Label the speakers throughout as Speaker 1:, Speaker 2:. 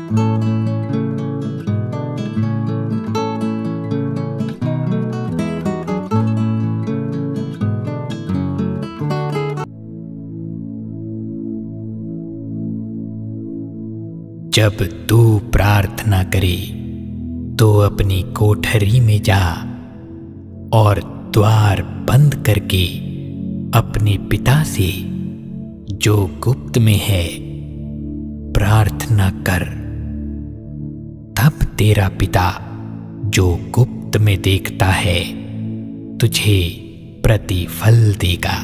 Speaker 1: जब तू प्रार्थना करे तो अपनी कोठरी में जा और द्वार बंद करके अपने पिता से जो गुप्त में है प्रार्थना कर। तब तेरा पिता जो गुप्त में देखता है तुझे प्रतिफल देगा।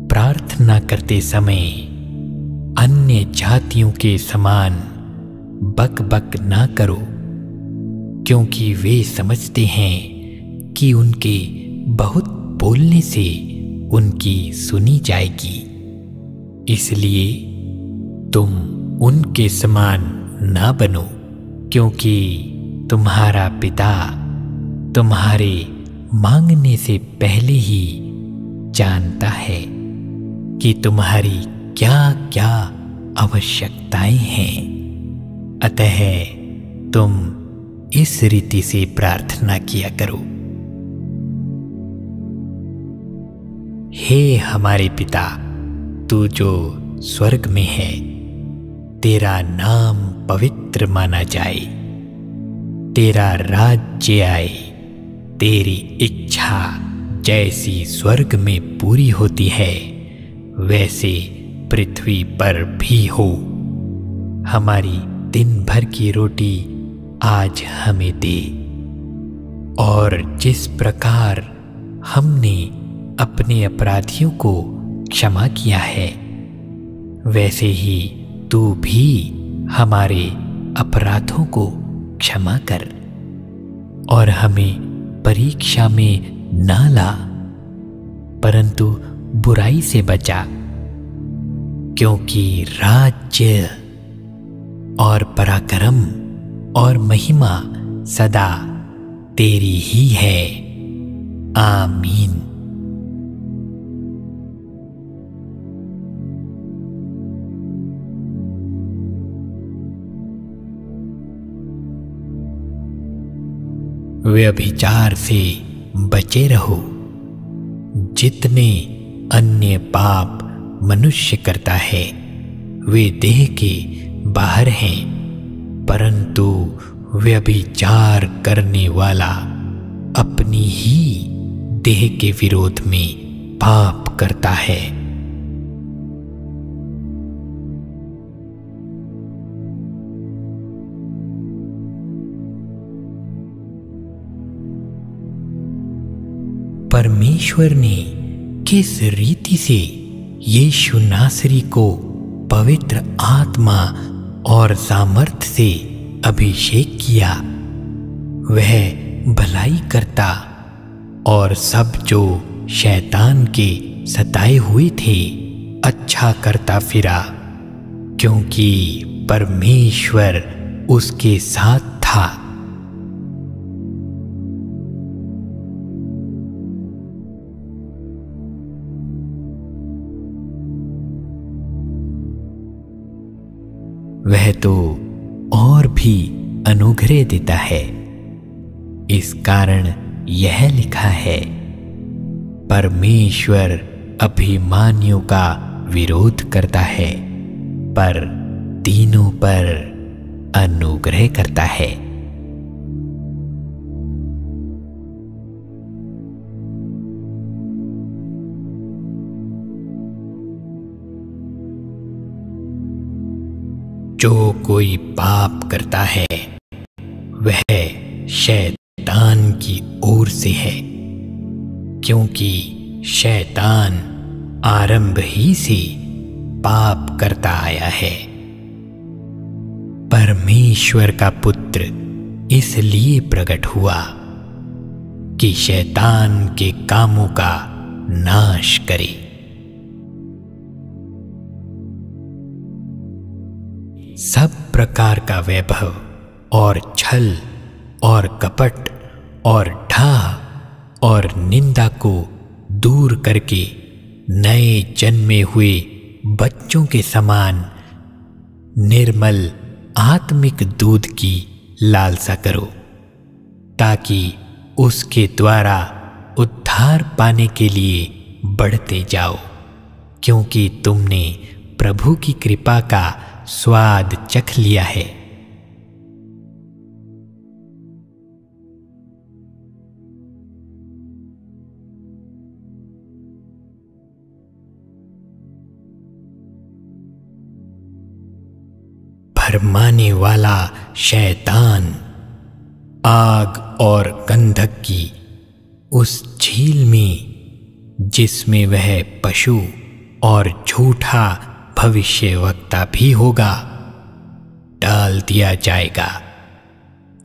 Speaker 1: प्रार्थना करते समय अन्य जातियों के समान बक बक ना करो, क्योंकि वे समझते हैं कि उनके बहुत बोलने से उनकी सुनी जाएगी। इसलिए तुम उनके समान ना बनो, क्योंकि तुम्हारा पिता तुम्हारे मांगने से पहले ही जानता है कि तुम्हारी क्या क्या आवश्यकताएं हैं। अतः तुम इस रीति से प्रार्थना किया करो। हे हमारे पिता, तू जो स्वर्ग में है, तेरा नाम पवित्र माना जाए, तेरा राज्य आए, तेरी इच्छा जैसी स्वर्ग में पूरी होती है वैसे पृथ्वी पर भी हो। हमारी दिन भर की रोटी आज हमें दे, और जिस प्रकार हमने अपने अपराधियों को क्षमा किया है वैसे ही तू भी हमारे अपराधों को क्षमा कर, और हमें परीक्षा में ना ला परंतु बुराई से बचा, क्योंकि राज्य और पराक्रम और महिमा सदा तेरी ही है। आमीन। व्यभिचार से बचे रहो। जितने अन्य पाप मनुष्य करता है वे देह के बाहर हैं, परंतु व्यभिचार करने वाला अपनी ही देह के विरोध में पाप करता है। परमेश्वर ने किस रीति से यीशु नासरी को पवित्र आत्मा और सामर्थ्य से अभिषेक किया, वह भलाई करता और सब जो शैतान के सताए हुए थे अच्छा करता फिरा, क्योंकि परमेश्वर उसके साथ था। वह तो और भी अनुग्रह देता है। इस कारण यह लिखा है, परमेश्वर अभिमानियों का विरोध करता है पर दीनों पर अनुग्रह करता है। जो कोई पाप करता है वह शैतान की ओर से है, क्योंकि शैतान आरंभ ही से पाप करता आया है। परमेश्वर का पुत्र इसलिए प्रकट हुआ कि शैतान के कामों का नाश करे। सब प्रकार का वैभव और छल और कपट और ढाह और निंदा को दूर करके नए जन्मे हुए बच्चों के समान निर्मल आत्मिक दूध की लालसा करो, ताकि उसके द्वारा उद्धार पाने के लिए बढ़ते जाओ, क्योंकि तुमने प्रभु की कृपा का स्वाद चख लिया है। भरमाने वाला शैतान आग और गंधक की उस झील में, जिसमें वह पशु और झूठा भविष्यवक्ता भी होगा, डाल दिया जाएगा,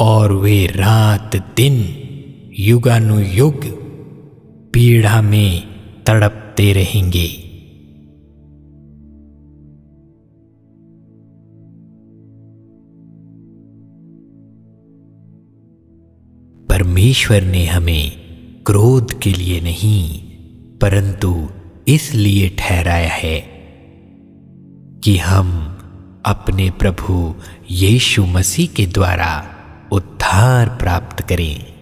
Speaker 1: और वे रात दिन युगानुयुग पीड़ा में तड़पते रहेंगे। परमेश्वर ने हमें क्रोध के लिए नहीं, परंतु इसलिए ठहराया है कि हम अपने प्रभु यीशु मसीह के द्वारा उद्धार प्राप्त करें।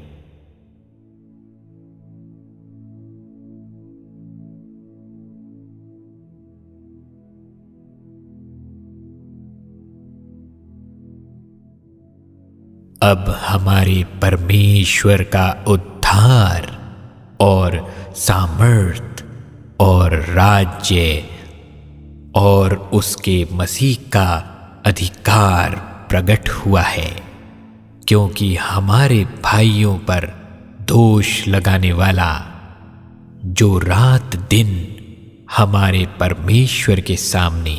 Speaker 1: अब हमारे परमेश्वर का उद्धार और सामर्थ और राज्य और उसके मसीह का अधिकार प्रकट हुआ है, क्योंकि हमारे भाइयों पर दोष लगाने वाला, जो रात दिन हमारे परमेश्वर के सामने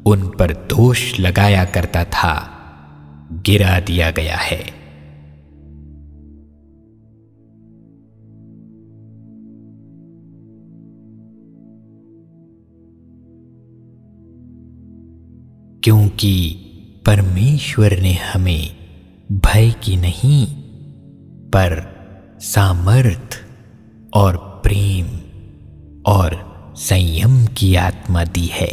Speaker 1: उन पर दोष लगाया करता था, गिरा दिया गया है। क्योंकि परमेश्वर ने हमें भय की नहीं, पर सामर्थ और प्रेम और संयम की आत्मा दी है।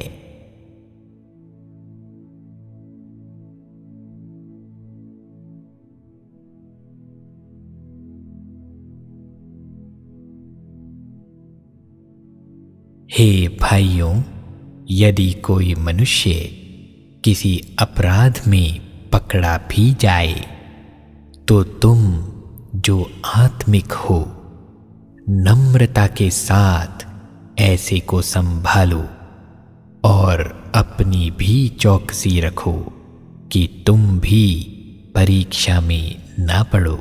Speaker 1: हे भाइयों, यदि कोई मनुष्य किसी अपराध में पकड़ा भी जाए, तो तुम जो आत्मिक हो, नम्रता के साथ ऐसे को संभालो और अपनी भी चौकसी रखो कि तुम भी परीक्षा में ना पड़ो।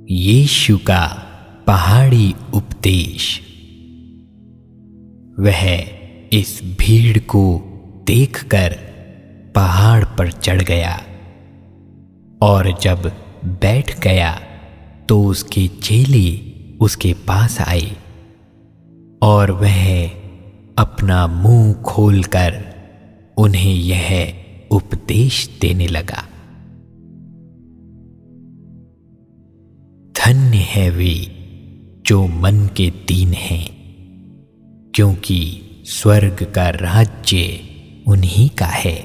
Speaker 1: यीशु का पहाड़ी उपदेश। वह इस भीड़ को देखकर पहाड़ पर चढ़ गया, और जब बैठ गया तो उसके चेले उसके पास आए, और वह अपना मुंह खोलकर उन्हें यह उपदेश देने लगा। धन्य है वे जो मन के दीन हैं, क्योंकि स्वर्ग का राज्य उन्हीं का है।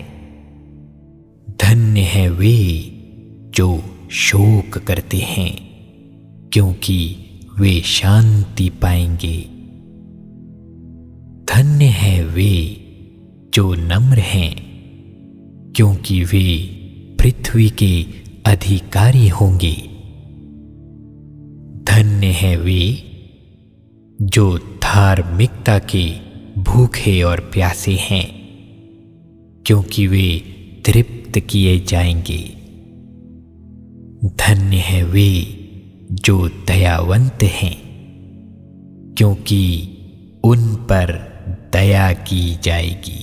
Speaker 1: धन्य है वे जो शोक करते हैं, क्योंकि वे शांति पाएंगे। धन्य है वे जो नम्र हैं, क्योंकि वे पृथ्वी के अधिकारी होंगे। धन्य है वे जो धार्मिकता के भूखे और प्यासे हैं, क्योंकि वे तृप्त किए जाएंगे। धन्य है वे जो दयावंत हैं, क्योंकि उन पर दया की जाएगी।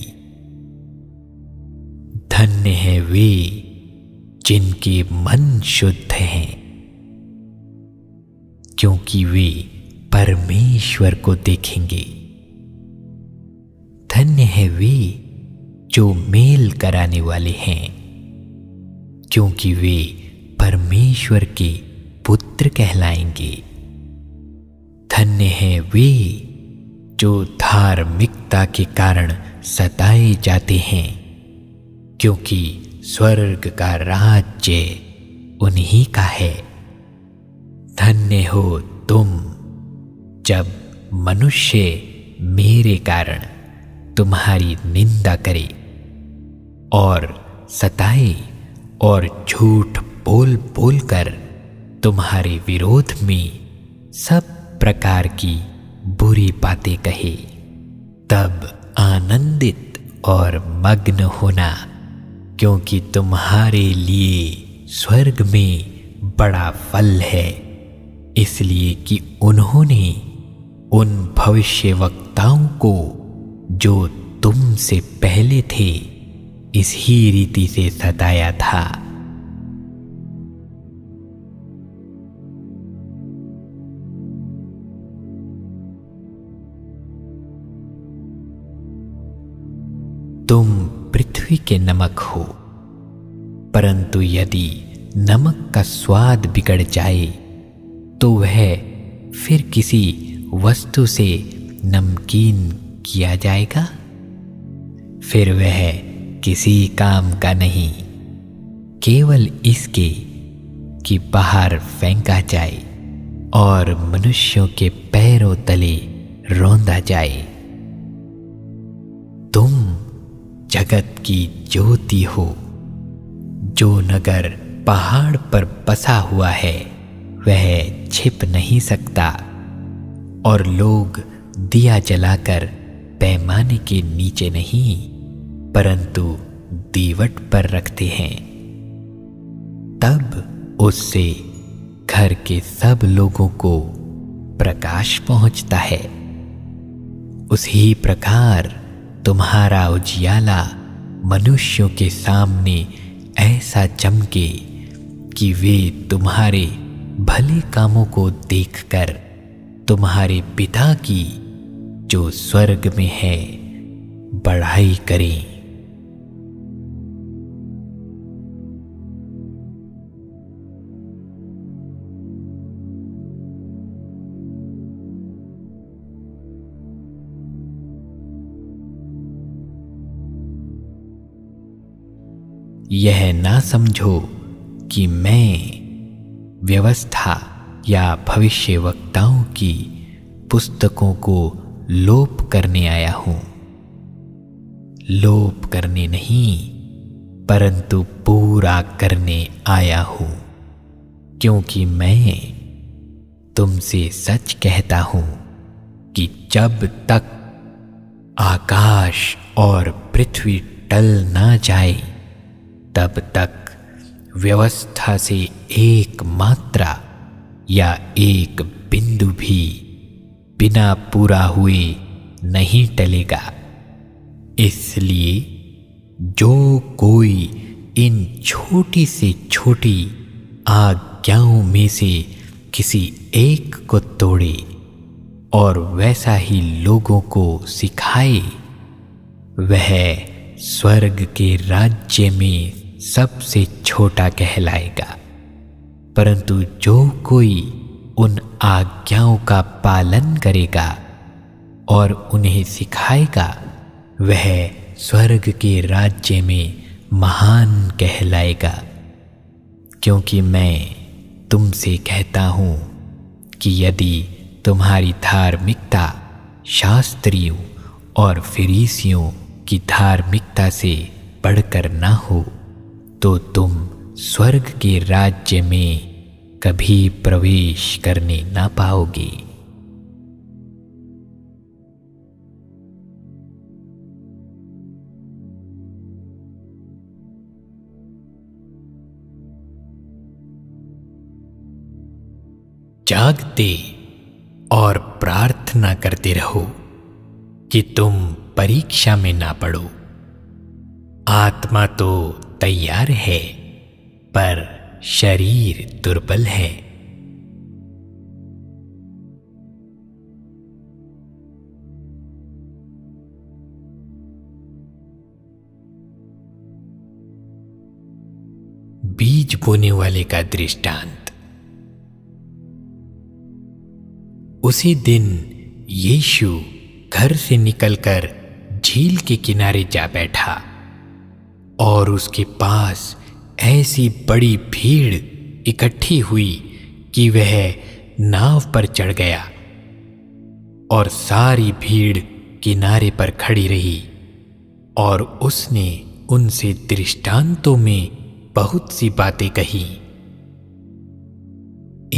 Speaker 1: धन्य है वे जिनके मन शुद्ध हैं, क्योंकि वे परमेश्वर को देखेंगे। धन्य है वे जो मेल कराने वाले हैं, क्योंकि वे परमेश्वर के पुत्र कहलाएंगे। धन्य है वे जो धार्मिकता के कारण सताए जाते हैं, क्योंकि स्वर्ग का राज्य उन्हीं का है। धन्य हो तुम जब मनुष्य मेरे कारण तुम्हारी निंदा करे और सताए और झूठ बोल बोल कर तुम्हारे विरोध में सब प्रकार की बुरी बातें कहे। तब आनंदित और मग्न होना, क्योंकि तुम्हारे लिए स्वर्ग में बड़ा फल है, इसलिए कि उन्होंने उन भविष्यवक्ताओं को जो तुमसे पहले थे इसी रीति से सताया था। तुम पृथ्वी के नमक हो, परंतु यदि नमक का स्वाद बिगड़ जाए तो वह फिर किसी वस्तु से नमकीन किया जाएगा, फिर वह किसी काम का नहीं, केवल इसके कि बाहर फेंका जाए और मनुष्यों के पैरों तले रौंदा जाए। तुम जगत की ज्योति हो। जो नगर पहाड़ पर बसा हुआ है वह छिप नहीं सकता, और लोग दिया जलाकर पैमाने के नीचे नहीं परंतु दीवट पर रखते हैं, तब उससे घर के सब लोगों को प्रकाश पहुंचता है। उसी प्रकार तुम्हारा उजियाला मनुष्यों के सामने ऐसा चमके कि वे तुम्हारे भले कामों को देखकर तुम्हारे पिता की जो स्वर्ग में है बढ़ाई करें। यह ना समझो कि मैं व्यवस्था या भविष्यवक्ताओं की पुस्तकों को लोप करने आया हूं। लोप करने नहीं परंतु पूरा करने आया हूं, क्योंकि मैं तुमसे सच कहता हूं कि जब तक आकाश और पृथ्वी टल ना जाए तब तक व्यवस्था से एक मात्रा या एक बिंदु भी बिना पूरा हुए नहीं टलेगा। इसलिए जो कोई इन छोटी से छोटी आज्ञाओं में से किसी एक को तोड़े और वैसा ही लोगों को सिखाए, वह स्वर्ग के राज्य में सबसे छोटा कहलाएगा। परंतु जो कोई उन आज्ञाओं का पालन करेगा और उन्हें सिखाएगा, वह स्वर्ग के राज्य में महान कहलाएगा। क्योंकि मैं तुमसे कहता हूं कि यदि तुम्हारी धार्मिकता शास्त्रियों और फरीसियों की धार्मिकता से बढ़कर ना हो तो तुम स्वर्ग के राज्य में कभी प्रवेश करने ना पाओगे। जागते और प्रार्थना करते रहो कि तुम परीक्षा में ना पड़ो। आत्मा तो तैयार है पर शरीर दुर्बल है। बीज बोने वाले का दृष्टांत। उसी दिन यीशु घर से निकलकर झील के किनारे जा बैठा और उसके पास ऐसी बड़ी भीड़ इकट्ठी हुई कि वह नाव पर चढ़ गया और सारी भीड़ किनारे पर खड़ी रही और उसने उनसे दृष्टांतों में बहुत सी बातें कही।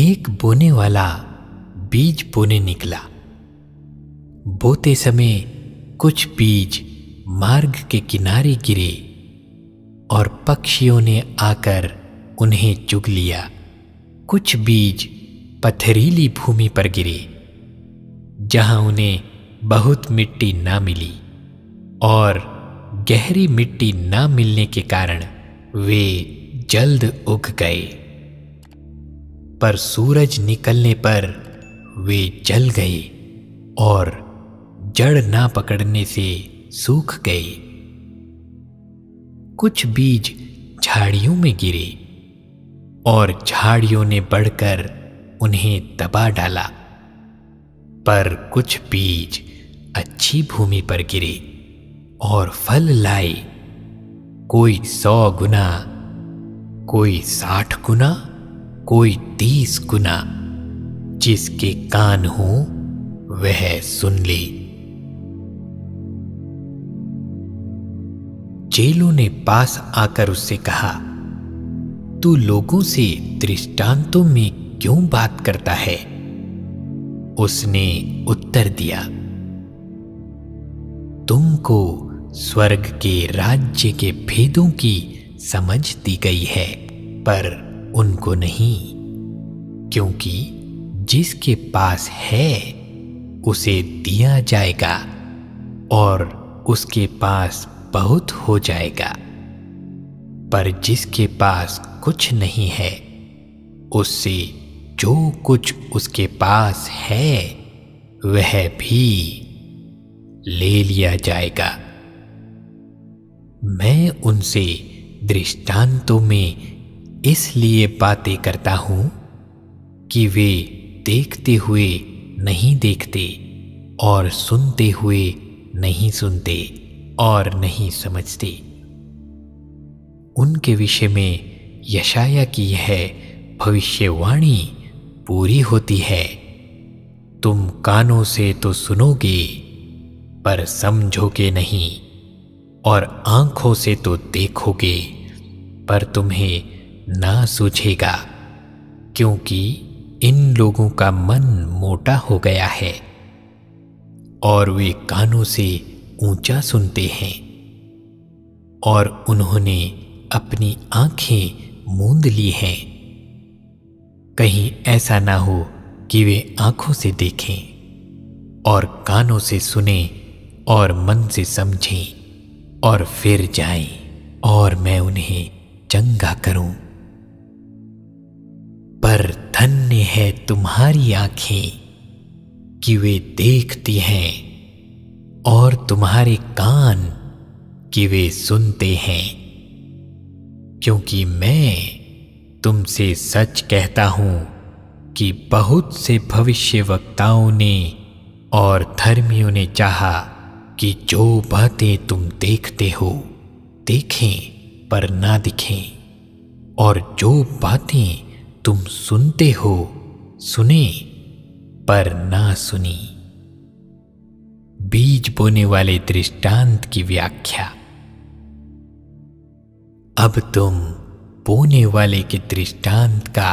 Speaker 1: एक बोने वाला बीज बोने निकला। बोते समय कुछ बीज मार्ग के किनारे गिरे और पक्षियों ने आकर उन्हें चुग लिया। कुछ बीज पथरीली भूमि पर गिरे, जहां उन्हें बहुत मिट्टी ना मिली, और गहरी मिट्टी ना मिलने के कारण वे जल्द उग गए। पर सूरज निकलने पर वे जल गए और जड़ ना पकड़ने से सूख गए। कुछ बीज झाड़ियों में गिरे और झाड़ियों ने बढ़कर उन्हें दबा डाला। पर कुछ बीज अच्छी भूमि पर गिरे और फल लाए, कोई 100 गुना, कोई 60 गुना, कोई 30 गुना। जिसके कान हो वह सुन ले। चेलों ने पास आकर उससे कहा, तू लोगों से दृष्टांतों में क्यों बात करता है? उसने उत्तर दिया, तुमको स्वर्ग के राज्य के भेदों की समझ दी गई है, पर उनको नहीं, क्योंकि जिसके पास है उसे दिया जाएगा और उसके पास बहुत हो जाएगा, पर जिसके पास कुछ नहीं है उससे जो कुछ उसके पास है वह भी ले लिया जाएगा। मैं उनसे दृष्टांतों में इसलिए बातें करता हूं कि वे देखते हुए नहीं देखते और सुनते हुए नहीं सुनते और नहीं समझते। उनके विषय में यशाया की यह भविष्यवाणी पूरी होती है, तुम कानों से तो सुनोगे पर समझोगे नहीं, और आंखों से तो देखोगे पर तुम्हें ना सूझेगा, क्योंकि इन लोगों का मन मोटा हो गया है और वे कानों से ऊंचा सुनते हैं और उन्होंने अपनी आंखें मूंद ली हैं। कहीं ऐसा ना हो कि वे आंखों से देखें और कानों से सुने और मन से समझें और फिर जाएं और मैं उन्हें चंगा करूं। पर धन्य है तुम्हारी आंखें कि वे देखती हैं और तुम्हारे कान कि वे सुनते हैं, क्योंकि मैं तुमसे सच कहता हूं कि बहुत से भविष्यवक्ताओं ने और धर्मियों ने चाहा कि जो बातें तुम देखते हो देखें पर ना दिखें, और जो बातें तुम सुनते हो सुने पर ना सुनी। बीज बोने वाले दृष्टांत की व्याख्या। अब तुम बोने वाले के दृष्टांत का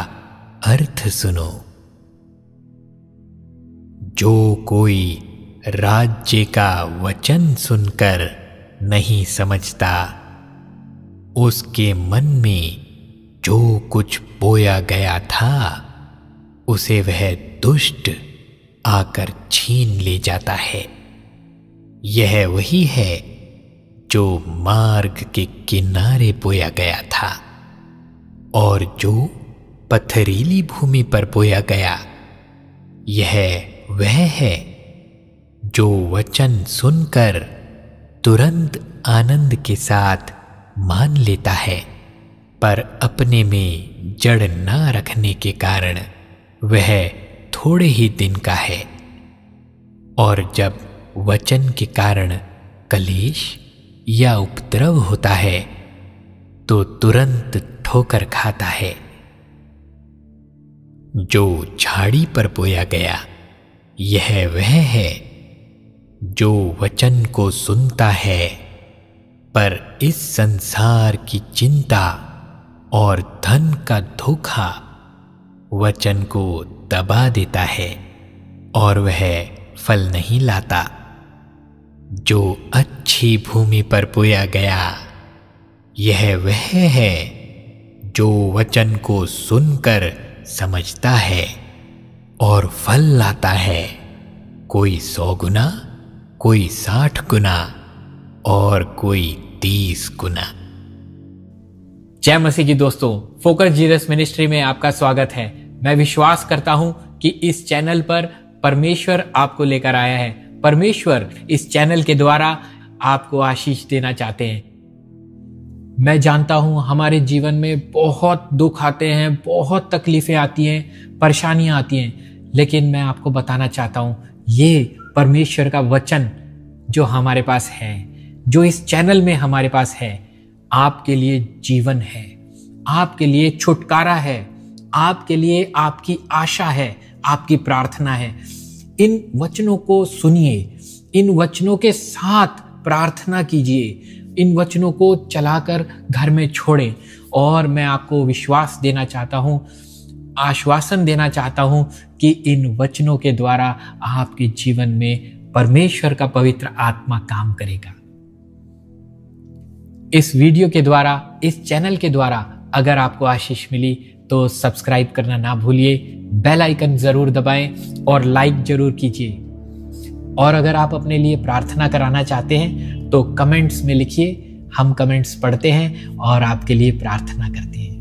Speaker 1: अर्थ सुनो। जो कोई राज्य का वचन सुनकर नहीं समझता, उसके मन में जो कुछ बोया गया था उसे वह दुष्ट आकर छीन ले जाता है। यह वही है जो मार्ग के किनारे बोया गया था, और जो पथरीली भूमि पर बोया गया यह वह है जो वचन सुनकर तुरंत आनंद के साथ मान लेता है, पर अपने में जड़ न रखने के कारण वह थोड़े ही दिन का है, और जब वचन के कारण कलेश या उपद्रव होता है तो तुरंत ठोकर खाता है। जो झाड़ी पर बोया गया यह वह है जो वचन को सुनता है, पर इस संसार की चिंता और धन का धोखा वचन को दबा देता है और वह फल नहीं लाता। जो अच्छी भूमि पर बोया गया यह वह है जो वचन को सुनकर समझता है और फल लाता है, कोई 100 गुना, कोई 60 गुना और कोई 30 गुना।
Speaker 2: जय मसीह की दोस्तों, फोकस जीसस मिनिस्ट्री में आपका स्वागत है। मैं विश्वास करता हूं कि इस चैनल पर परमेश्वर आपको लेकर आया है। परमेश्वर इस चैनल के द्वारा आपको आशीष देना चाहते हैं। मैं जानता हूं हमारे जीवन में बहुत दुख आते हैं, बहुत तकलीफें आती हैं, परेशानियां आती हैं, लेकिन मैं आपको बताना चाहता हूं ये परमेश्वर का वचन जो हमारे पास है, जो इस चैनल में हमारे पास है, आपके लिए जीवन है, आपके लिए छुटकारा है, आपके लिए आपकी आशा है, आपकी प्रार्थना है। इन वचनों को सुनिए, इन वचनों के साथ प्रार्थना कीजिए, इन वचनों को चलाकर घर में छोड़ें। और मैं आपको विश्वास देना चाहता हूं, आश्वासन देना चाहता हूं कि इन वचनों के द्वारा आपके जीवन में परमेश्वर का पवित्र आत्मा काम करेगा। इस वीडियो के द्वारा, इस चैनल के द्वारा अगर आपको आशीष मिली तो सब्सक्राइब करना ना भूलिए, बेल आइकन जरूर दबाएं और लाइक जरूर कीजिए। और अगर आप अपने लिए प्रार्थना कराना चाहते हैं तो कमेंट्स में लिखिए, हम कमेंट्स पढ़ते हैं और आपके लिए प्रार्थना करते हैं।